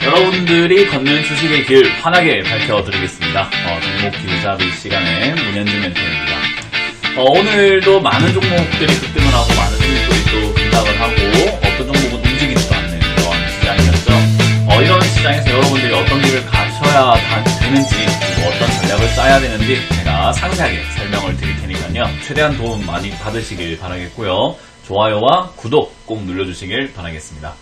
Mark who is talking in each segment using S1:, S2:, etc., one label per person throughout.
S1: 여러분들이 걷는 주식의 길 환하게 밝혀드리겠습니다. 종목 길잡이 시간에 문현준 멘토입니다. 오늘도 많은 종목들이 급등을 하고 많은 종목들이 또 급락을 하고 어떤 종목은 움직이지도 않는 그런 시장이었죠. 이런 시장에서 여러분들이 어떤 길을 가셔야 되는지 그리고 어떤 전략을 짜야 되는지 제가 상세하게 설명을 드릴 테니까요. 최대한 도움 많이 받으시길 바라겠고요. 좋아요와 구독 꼭 눌러주시길 바라겠습니다.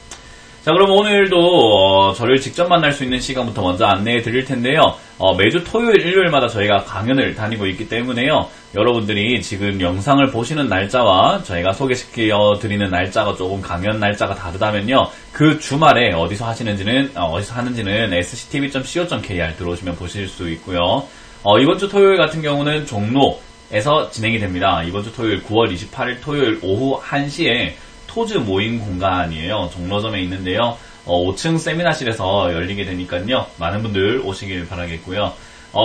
S1: 자, 그럼 오늘도 저를 직접 만날 수 있는 시간부터 먼저 안내해 드릴 텐데요. 매주 토요일, 일요일마다 저희가 강연을 다니고 있기 때문에요. 여러분들이 지금 영상을 보시는 날짜와 저희가 소개시켜 드리는 날짜가 조금 강연 날짜가 다르다면요. 그 주말에 어디서 하시는지는, 어디서 하는지는 sctv.co.kr 들어오시면 보실 수 있고요. 이번 주 토요일 같은 경우는 종로에서 진행이 됩니다. 이번 주 토요일 9월 28일 토요일 오후 1시에 토즈 모임 공간이에요. 종로점에 있는데요. 5층 세미나실에서 열리게 되니까요. 많은 분들 오시길 바라겠고요.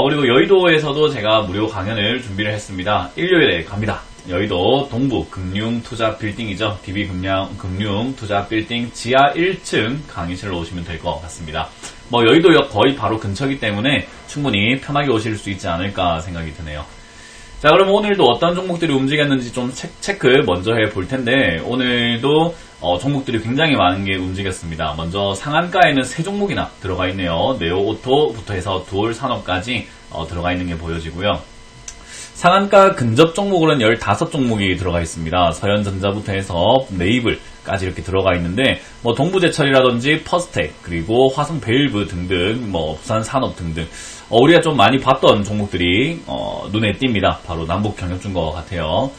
S1: 그리고 여의도에서도 제가 무료 강연을 준비를 했습니다. 일요일에 갑니다. 여의도 동부 금융투자 빌딩이죠. DB금융투자 빌딩 지하 1층 강의실로 오시면 될 것 같습니다. 여의도역 거의 바로 근처이기 때문에 충분히 편하게 오실 수 있지 않을까 생각이 드네요. 자, 그럼 오늘도 어떤 종목들이 움직였는지 좀 체크 먼저 해볼 텐데, 오늘도 종목들이 굉장히 많은 게 움직였습니다. 먼저 상한가에는 3종목이나 들어가 있네요. 네오오토부터 해서 두올산업까지 들어가 있는 게 보여지고요. 상한가 근접 종목으로는 15종목이 들어가 있습니다. 서현전자부터 해서 네이블까지 이렇게 들어가 있는데, 동부제철이라든지 퍼스텍, 그리고 화성베일브 등등, 부산산업 등등, 우리가 좀 많이 봤던 종목들이 눈에 띕니다. 바로 남북경협주인 것 같아요.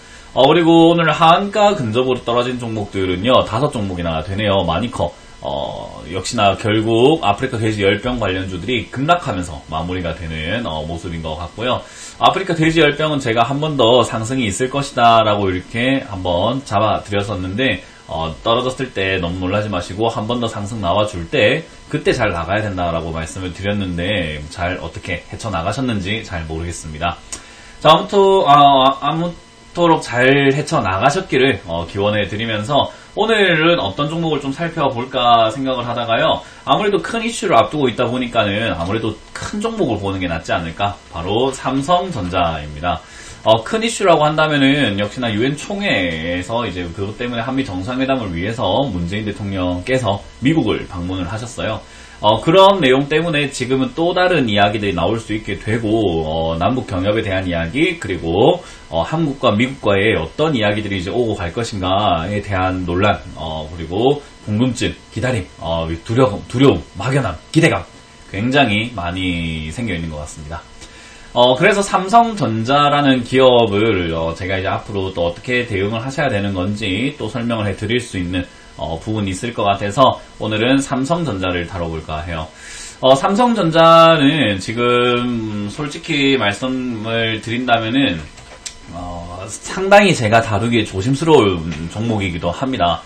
S1: 그리고 오늘 하한가 근접으로 떨어진 종목들은요, 5종목이나 되네요. 많이 커. 역시나 결국 아프리카 돼지 열병 관련주들이 급락하면서 마무리가 되는 모습인 것 같고요. 아프리카 돼지 열병은 제가 한 번 더 상승이 있을 것이다 라고 이렇게 한번 잡아드렸었는데, 떨어졌을 때 너무 놀라지 마시고 한 번 더 상승 나와줄 때 그때 잘 나가야 된다라고 말씀을 드렸는데 잘 어떻게 헤쳐나가셨는지 잘 모르겠습니다. 자, 아무쪼록 잘 헤쳐나가셨기를 기원해 드리면서 오늘은 어떤 종목을 좀 살펴볼까 생각을 하다가요. 아무래도 큰 이슈를 앞두고 있다 보니까는 아무래도 큰 종목을 보는 게 낫지 않을까. 바로 삼성전자입니다. 큰 이슈라고 한다면은 역시나 유엔 총회에서 이제 그것 때문에 한미 정상회담을 위해서 문재인 대통령께서 미국을 방문을 하셨어요. 그런 내용 때문에 지금은 또 다른 이야기들이 나올 수 있게 되고, 남북 경협에 대한 이야기, 그리고 한국과 미국과의 어떤 이야기들이 이제 오고 갈 것인가에 대한 논란, 그리고 궁금증, 기다림, 두려움, 막연함, 기대감 굉장히 많이 생겨 있는 것 같습니다. 그래서 삼성전자라는 기업을 제가 이제 앞으로 또 어떻게 대응을 하셔야 되는 건지 또 설명을 해 드릴 수 있는 부분이 있을 것 같아서 오늘은 삼성전자를 다뤄볼까 해요. 삼성전자는 지금 솔직히 말씀을 드린다면은 상당히 제가 다루기에 조심스러운 종목이기도 합니다.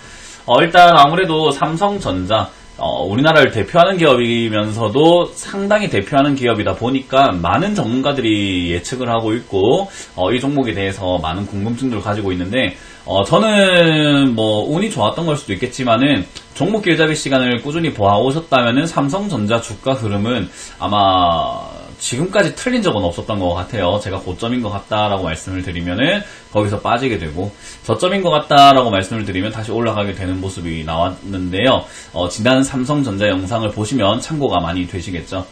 S1: 일단 아무래도 삼성전자 우리나라를 대표하는 기업이면서도 상당히 대표하는 기업이다 보니까 많은 전문가들이 예측을 하고 있고, 이 종목에 대해서 많은 궁금증들을 가지고 있는데, 저는 운이 좋았던 걸 수도 있겠지만은, 종목 길잡이 시간을 꾸준히 보아오셨다면은 삼성전자 주가 흐름은 아마 지금까지 틀린 적은 없었던 것 같아요. 제가 고점인 것 같다라고 말씀을 드리면은 거기서 빠지게 되고, 저점인 것 같다라고 말씀을 드리면 다시 올라가게 되는 모습이 나왔는데요. 지난 삼성전자 영상을 보시면 참고가 많이 되시겠죠.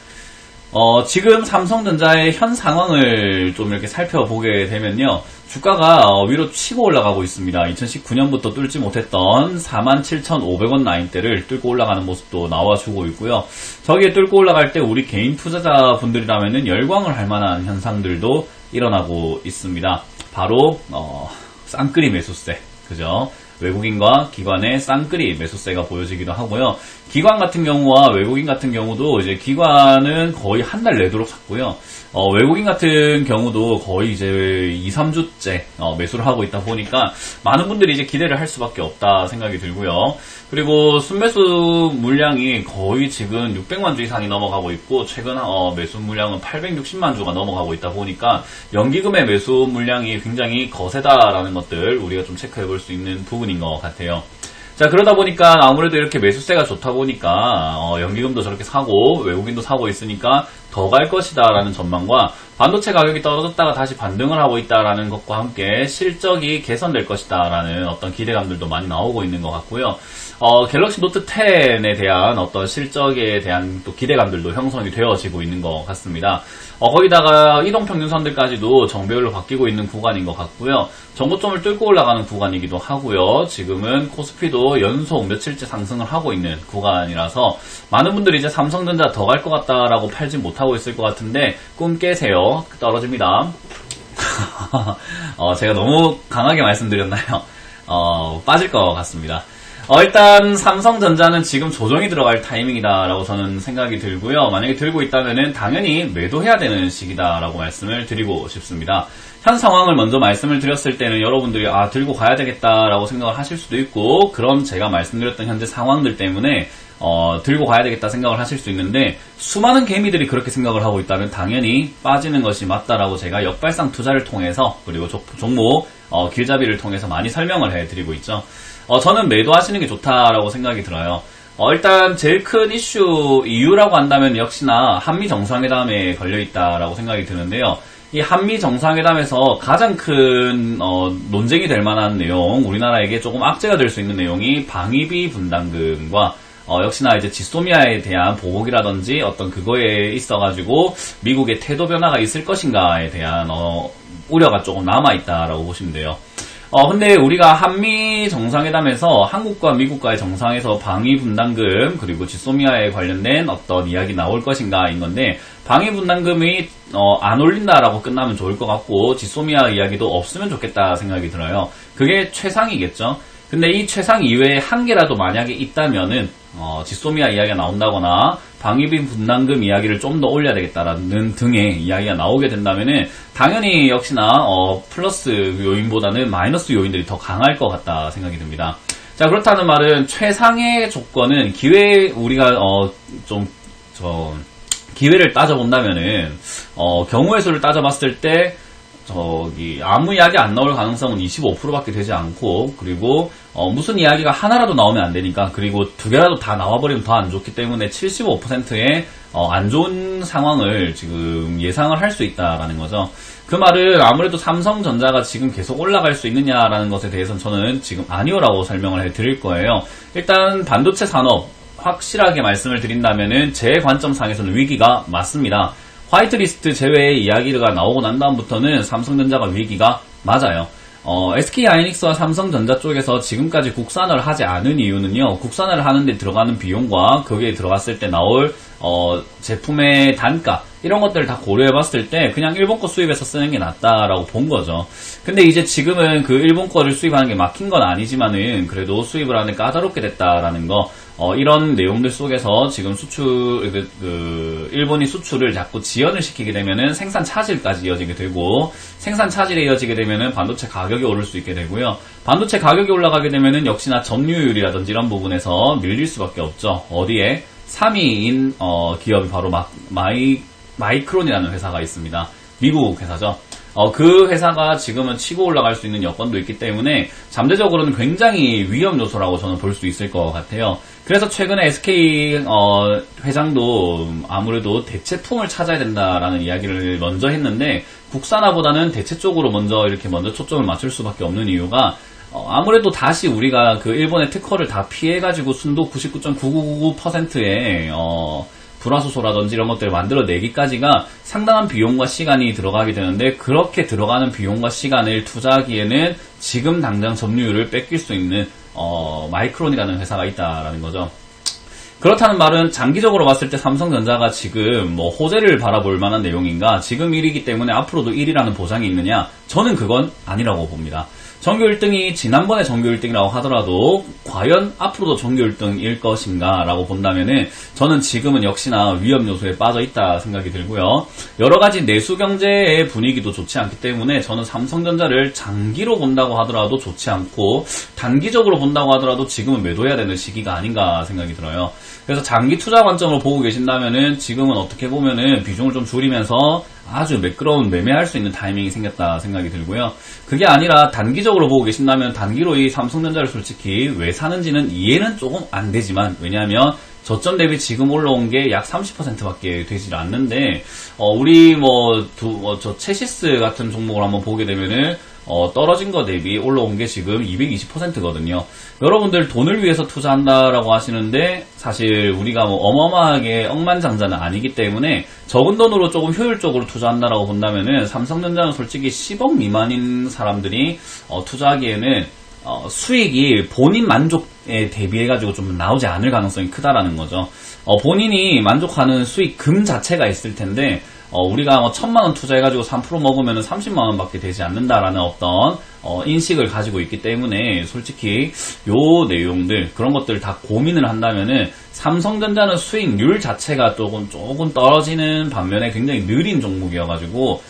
S1: 지금 삼성전자의 현 상황을 좀 이렇게 살펴보게 되면요. 주가가 위로 치고 올라가고 있습니다. 2019년부터 뚫지 못했던 47,500원 라인대를 뚫고 올라가는 모습도 나와주고 있고요. 저기에 뚫고 올라갈 때 우리 개인 투자자분들이라면은 열광을 할 만한 현상들도 일어나고 있습니다. 바로 쌍끌이 매수세, 그죠? 외국인과 기관의 쌍끌이 매수세가 보여지기도 하고요. 기관 같은 경우와 외국인 같은 경우도 이제 기관은 거의 한 달 내도록 샀고요. 외국인 같은 경우도 거의 이제 2, 3주째 매수를 하고 있다 보니까 많은 분들이 이제 기대를 할 수밖에 없다 생각이 들고요. 그리고 순매수 물량이 거의 지금 600만 주 이상이 넘어가고 있고 최근 매수 물량은 860만 주가 넘어가고 있다 보니까 연기금의 매수 물량이 굉장히 거세다라는 것들 우리가 좀 체크해 볼 수 있는 부분인 것 같아요. 자, 그러다 보니까 아무래도 이렇게 매수세가 좋다 보니까 연기금도 저렇게 사고 외국인도 사고 있으니까 더 갈 것이다 라는 전망과 반도체 가격이 떨어졌다가 다시 반등을 하고 있다라는 것과 함께 실적이 개선될 것이다 라는 어떤 기대감들도 많이 나오고 있는 것 같고요. 갤럭시 노트 10에 대한 어떤 실적에 대한 또 기대감들도 형성이 되어지고 있는 것 같습니다. 거기다가 이동평균선들까지도 정배열로 바뀌고 있는 구간인 것 같고요. 정고점을 뚫고 올라가는 구간이기도 하고요. 지금은 코스피도 연속 며칠째 상승을 하고 있는 구간이라서 많은 분들이 이제 삼성전자 더 갈 것 같다라고 팔지 못하고 있을 것 같은데 꿈 깨세요. 떨어집니다. 제가 너무 강하게 말씀드렸나요? 빠질 것 같습니다. 일단 삼성전자는 지금 조정이 들어갈 타이밍이다라고 저는 생각이 들고요. 만약에 들고 있다면은 당연히 매도해야 되는 시기다라고 말씀을 드리고 싶습니다. 현 상황을 먼저 말씀을 드렸을 때는 여러분들이 들고 가야 되겠다라고 생각을 하실 수도 있고 그런 제가 말씀드렸던 현재 상황들 때문에 들고 가야 되겠다 생각을 하실 수 있는데 수많은 개미들이 그렇게 생각을 하고 있다면 당연히 빠지는 것이 맞다라고 제가 역발상 투자를 통해서 그리고 종목 길잡이를 통해서 많이 설명을 해드리고 있죠. 저는 매도하시는 게 좋다라고 생각이 들어요. 일단 제일 큰 이유라고 한다면 역시나 한미 정상회담에 걸려있다라고 생각이 드는데요. 이 한미 정상회담에서 가장 큰 논쟁이 될 만한 내용, 우리나라에게 조금 악재가 될 수 있는 내용이 방위비 분담금과 역시나 이제 지소미아에 대한 보복이라든지 어떤 그거에 있어가지고 미국의 태도 변화가 있을 것인가에 대한 우려가 조금 남아있다라고 보시면 돼요. 근데 우리가 한미 정상회담에서 한국과 미국과의 정상에서 방위 분담금 그리고 지소미아에 관련된 어떤 이야기 나올 것인가인 건데 방위 분담금이 안 올린다라고 끝나면 좋을 것 같고 지소미아 이야기도 없으면 좋겠다 생각이 들어요. 그게 최상이겠죠. 근데 이 최상 이외에 한 개라도 만약에 있다면은 지소미아 이야기가 나온다거나 방위비 분담금 이야기를 좀 더 올려야 되겠다라는 등의 이야기가 나오게 된다면은 당연히 역시나 플러스 요인보다는 마이너스 요인들이 더 강할 것 같다 생각이 듭니다. 자, 그렇다는 말은 최상의 조건은 우리가 기회를 따져본다면은 경우의 수를 따져봤을 때 아무 이야기 안 나올 가능성은 25%밖에 되지 않고 그리고 무슨 이야기가 하나라도 나오면 안 되니까 그리고 두 개라도 다 나와버리면 더 안 좋기 때문에 75%의 안 좋은 상황을 지금 예상을 할 수 있다라는 거죠. 그 말은 아무래도 삼성전자가 지금 계속 올라갈 수 있느냐라는 것에 대해서는 저는 지금 아니오라고 설명을 해드릴 거예요. 일단 반도체 산업 확실하게 말씀을 드린다면은 제 관점상에서는 위기가 맞습니다. 화이트리스트 제외의 이야기가 나오고 난 다음부터는 삼성전자가 위기가 맞아요. SK하이닉스와 삼성전자 쪽에서 지금까지 국산화를 하지 않은 이유는요. 국산화를 하는데 들어가는 비용과 거기에 들어갔을 때 나올 제품의 단가 이런 것들을 다 고려해봤을 때 그냥 일본 거 수입해서 쓰는 게 낫다라고 본 거죠. 근데 이제 지금은 그 일본 거를 수입하는 게 막힌 건 아니지만은 그래도 수입을 하는 까다롭게 됐다라는 거 이런 내용들 속에서 지금 일본이 수출을 자꾸 지연을 시키게 되면은 생산 차질까지 이어지게 되고 생산 차질에 이어지게 되면은 반도체 가격이 오를 수 있게 되고요. 반도체 가격이 올라가게 되면은 역시나 점유율이라든지 이런 부분에서 밀릴 수밖에 없죠. 어디에? 3위인 기업이 바로 마이크론이라는 회사가 있습니다. 미국 회사죠. 그 회사가 지금은 치고 올라갈 수 있는 여건도 있기 때문에 잠재적으로는 굉장히 위험 요소라고 저는 볼 수 있을 것 같아요. 그래서 최근에 SK 회장도 아무래도 대체품을 찾아야 된다라는 이야기를 먼저 했는데 국산화보다는 대체 쪽으로 먼저 초점을 맞출 수밖에 없는 이유가 아무래도 다시 우리가 그 일본의 특허를 다 피해가지고 순도 99.9999%의 불화수소라든지 이런 것들을 만들어내기까지가 상당한 비용과 시간이 들어가게 되는데 그렇게 들어가는 비용과 시간을 투자하기에는 지금 당장 점유율을 뺏길 수 있는 마이크론이라는 회사가 있다라는 거죠. 그렇다는 말은 장기적으로 봤을 때 삼성전자가 지금 호재를 바라볼 만한 내용인가 지금 1위이기 때문에 앞으로도 1위라는 보장이 있느냐 저는 그건 아니라고 봅니다. 전교 1등이 지난번에 전교 1등이라고 하더라도 과연 앞으로도 전교 1등일 것인가 라고 본다면은 저는 지금은 역시나 위험 요소에 빠져 있다 생각이 들고요. 여러가지 내수 경제의 분위기도 좋지 않기 때문에 저는 삼성전자를 장기로 본다고 하더라도 좋지 않고 단기적으로 본다고 하더라도 지금은 매도해야 되는 시기가 아닌가 생각이 들어요. 그래서 장기 투자 관점으로 보고 계신다면은 지금은 어떻게 보면은 비중을 좀 줄이면서 아주 매끄러운 매매할 수 있는 타이밍이 생겼다 생각이 들고요. 그게 아니라 단기적으로 보고 계신다면 단기로 이 삼성전자를 솔직히 왜 사는지는 이해는 조금 안 되지만, 왜냐하면 저점 대비 지금 올라온 게 약 30%밖에 되질 않는데, 우리 저 체시스 같은 종목을 한번 보게 되면은 떨어진 거 대비 올라온 게 지금 220%거든요. 여러분들 돈을 위해서 투자한다라고 하시는데 사실 우리가 어마어마하게 억만장자는 아니기 때문에 적은 돈으로 조금 효율적으로 투자한다라고 본다면은 삼성전자는 솔직히 10억 미만인 사람들이 투자하기에는 수익이 본인 만족에 대비해가지고 좀 나오지 않을 가능성이 크다라는 거죠. 본인이 만족하는 수익금 자체가 있을 텐데, 우리가 1000만원 투자해가지고 3% 먹으면 30만원 밖에 되지 않는다라는 어떤 인식을 가지고 있기 때문에 솔직히 요 내용들 그런 것들 다 고민을 한다면은 삼성전자는 수익률 자체가 조금 떨어지는 반면에 굉장히 느린 종목이어가지고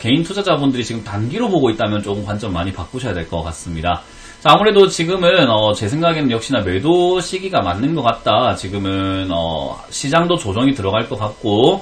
S1: 개인 투자자분들이 지금 단기로 보고 있다면 조금 관점 많이 바꾸셔야 될 것 같습니다. 자, 아무래도 지금은 제 생각에는 역시나 매도 시기가 맞는 것 같다. 지금은 시장도 조정이 들어갈 것 같고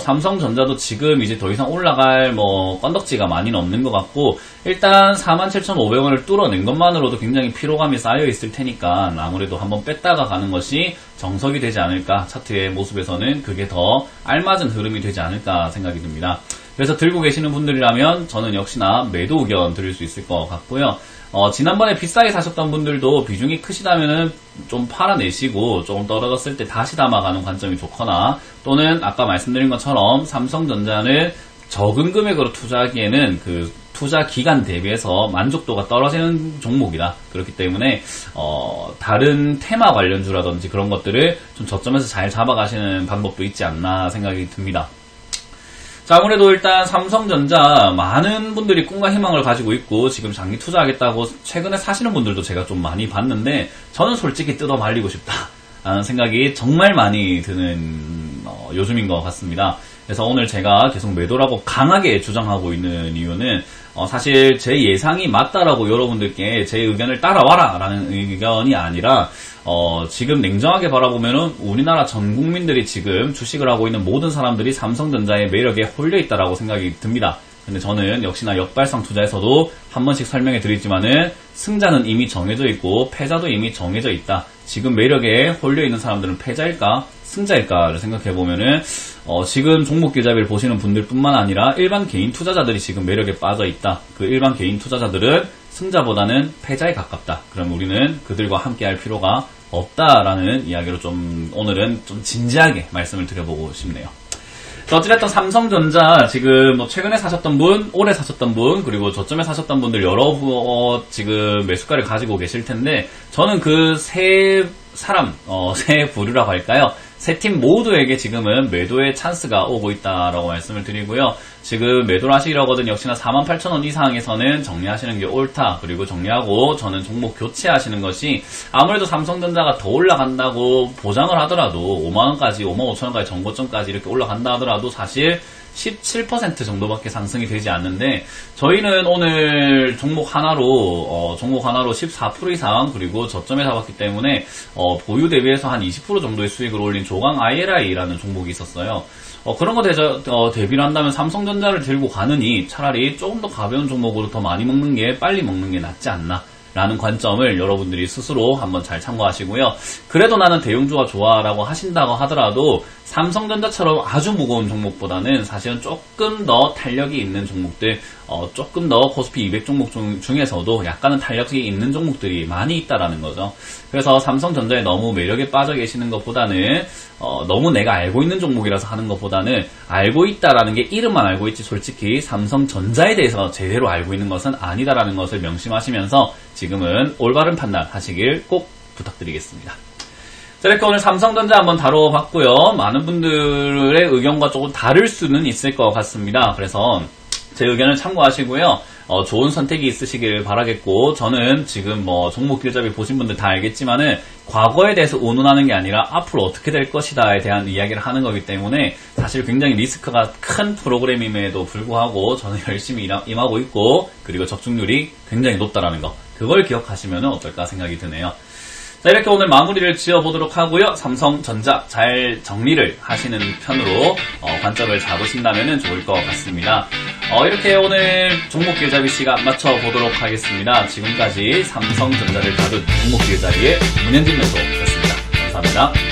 S1: 삼성전자도 지금 이제 더 이상 올라갈 건덕지가 많이는 없는 것 같고, 일단 47,500원을 뚫어낸 것만으로도 굉장히 피로감이 쌓여 있을 테니까 아무래도 한번 뺐다가 가는 것이 정석이 되지 않을까, 차트의 모습에서는 그게 더 알맞은 흐름이 되지 않을까 생각이 듭니다. 그래서 들고 계시는 분들이라면 저는 역시나 매도 의견 드릴 수 있을 것 같고요. 지난번에 비싸게 사셨던 분들도 비중이 크시다면은 좀 팔아내시고 조금 떨어졌을 때 다시 담아가는 관점이 좋거나, 또는 아까 말씀드린 것처럼 삼성전자는 적은 금액으로 투자하기에는 그 투자 기간 대비해서 만족도가 떨어지는 종목이다. 그렇기 때문에 다른 테마 관련주라든지 그런 것들을 좀 저점에서 잘 잡아가시는 방법도 있지 않나 생각이 듭니다. 자, 아무래도 일단 삼성전자 많은 분들이 꿈과 희망을 가지고 있고 지금 장기 투자하겠다고 최근에 사시는 분들도 제가 좀 많이 봤는데, 저는 솔직히 뜯어 말리고 싶다라는 생각이 정말 많이 드는 요즘인 것 같습니다. 그래서 오늘 제가 계속 매도라고 강하게 주장하고 있는 이유는 사실 제 예상이 맞다라고 여러분들께 제 의견을 따라와라 라는 의견이 아니라, 지금 냉정하게 바라보면은 우리나라 전 국민들이 지금 주식을 하고 있는 모든 사람들이 삼성전자의 매력에 홀려 있다라고 생각이 듭니다. 근데 저는 역시나 역발상 투자에서도 한 번씩 설명해 드리지만은 승자는 이미 정해져 있고 패자도 이미 정해져 있다. 지금 매력에 홀려 있는 사람들은 패자일까 승자일까를 생각해 보면은 지금 종목 계좌비를 보시는 분들뿐만 아니라 일반 개인 투자자들이 지금 매력에 빠져 있다. 그 일반 개인 투자자들은 승자보다는 패자에 가깝다. 그럼 우리는 그들과 함께 할 필요가 없다라는 이야기로 좀 오늘은 좀 진지하게 말씀을 드려보고 싶네요. 어찌됐든 삼성전자 지금 최근에 사셨던 분, 올해 사셨던 분, 그리고 저점에 사셨던 분들 여러 지금 매수가를 가지고 계실 텐데, 저는 그 세 사람, 세 부류라고 할까요? 세 팀 모두에게 지금은 매도의 찬스가 오고 있다라고 말씀을 드리고요. 지금 매도를 하시려고 하거든 역시나 48,000원 이상에서는 정리하시는 게 옳다. 그리고 정리하고 저는 종목 교체하시는 것이, 아무래도 삼성전자가 더 올라간다고 보장을 하더라도 5만원까지 55,000원까지 정고점까지 이렇게 올라간다 하더라도 사실 17% 정도밖에 상승이 되지 않는데, 저희는 오늘 종목 하나로 14% 이상, 그리고 저점에 잡았기 때문에 보유 대비해서 한 20% 정도의 수익을 올린 조강 ILI라는 종목이 있었어요. 그런 거 대비를 한다면 삼성전자를 들고 가느니 차라리 조금 더 가벼운 종목으로 더 많이 먹는 게, 빨리 먹는 게 낫지 않나 라는 관점을 여러분들이 스스로 한번 잘 참고하시고요. 그래도 나는 대형주가 좋아 라고 하신다고 하더라도 삼성전자처럼 아주 무거운 종목보다는 사실은 조금 더 탄력이 있는 종목들, 조금 더 코스피 200 종목 중에서도 약간은 탄력이 있는 종목들이 많이 있다라는 거죠. 그래서 삼성전자에 너무 매력에 빠져 계시는 것보다는 너무 내가 알고 있는 종목이라서 하는 것보다는, 알고 있다라는 게 이름만 알고 있지 솔직히 삼성전자에 대해서 제대로 알고 있는 것은 아니다라는 것을 명심하시면서 지금은 올바른 판단 하시길 꼭 부탁드리겠습니다. 자, 이렇게 오늘 삼성전자 한번 다뤄봤고요. 많은 분들의 의견과 조금 다를 수는 있을 것 같습니다. 그래서 제 의견을 참고하시고요. 좋은 선택이 있으시길 바라겠고, 저는 지금 뭐 종목 길잡이 보신 분들 다 알겠지만은 과거에 대해서 운운하는 게 아니라 앞으로 어떻게 될 것이다에 대한 이야기를 하는 거기 때문에 사실 굉장히 리스크가 큰 프로그램임에도 불구하고 저는 열심히 임하고 있고, 그리고 적중률이 굉장히 높다라는 거, 그걸 기억하시면 어떨까 생각이 드네요. 자, 이렇게 오늘 마무리를 지어보도록 하고요. 삼성전자 잘 정리를 하시는 편으로 관점을 잡으신다면 좋을 것 같습니다. 이렇게 오늘 종목 길잡이 시간 맞춰보도록 하겠습니다. 지금까지 삼성전자를 다룬 종목 길잡이의 문현진 멘토였습니다. 감사합니다.